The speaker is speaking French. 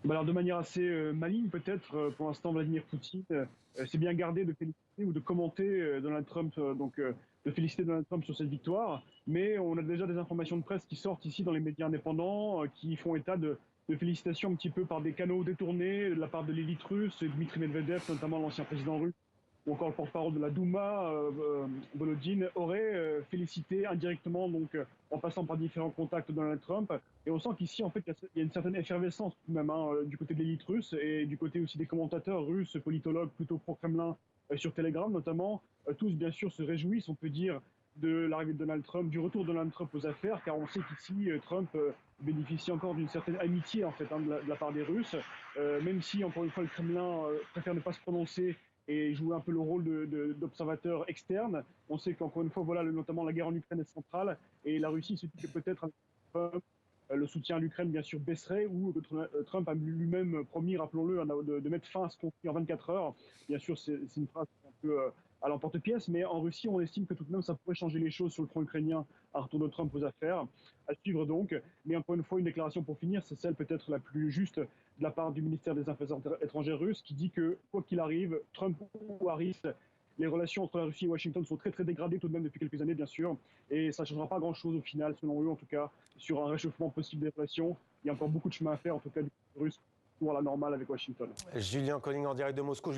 Bah alors de manière assez maligne peut-être, pour l'instant Vladimir Poutine s'est bien gardé de féliciter ou de commenter Donald Trump, de féliciter Donald Trump sur cette victoire, mais on a déjà des informations de presse qui sortent ici dans les médias indépendants, qui font état de félicitations un petit peu par des canaux détournés de la part de l'élite russe, et Dmitri Medvedev, notamment l'ancien président russe, ou encore le porte-parole de la Douma, Volodine, aurait félicité indirectement, en passant par différents contacts Donald Trump. Et on sent qu'ici, en fait, il y a une certaine effervescence tout de même, du côté de l'élite russe et du côté aussi des commentateurs russes, politologues plutôt pro-Kremlin sur Telegram notamment. Tous, bien sûr, se réjouissent, on peut dire, de l'arrivée de Donald Trump, du retour de Donald Trump aux affaires, car on sait qu'ici, Trump bénéficie encore d'une certaine amitié, en fait, de la part des Russes, même si, encore une fois, le Kremlin préfère ne pas se prononcer et jouer un peu le rôle d'observateur externe. On sait qu'encore une fois, voilà, notamment la guerre en Ukraine est centrale, et la Russie se dit que peut-être le soutien à l'Ukraine, bien sûr, baisserait, ou Trump a lui-même promis, rappelons-le, de mettre fin à ce conflit en 24 heures. Bien sûr, c'est une phrase un peu à l'emporte-pièce, mais en Russie, on estime que tout de même, ça pourrait changer les choses sur le front ukrainien à retour de Trump aux affaires. À suivre donc. Mais encore une fois, une déclaration pour finir, c'est celle peut-être la plus juste de la part du ministère des Affaires étrangères russe, qui dit que, quoi qu'il arrive, Trump ou Harris, les relations entre la Russie et Washington sont très très dégradées tout de même depuis quelques années, bien sûr, et ça ne changera pas grand-chose au final, selon eux en tout cas, sur un réchauffement possible des relations. Il y a encore beaucoup de chemin à faire, en tout cas du côté russe, pour la normale avec Washington. Julien Koning en direct de Moscou.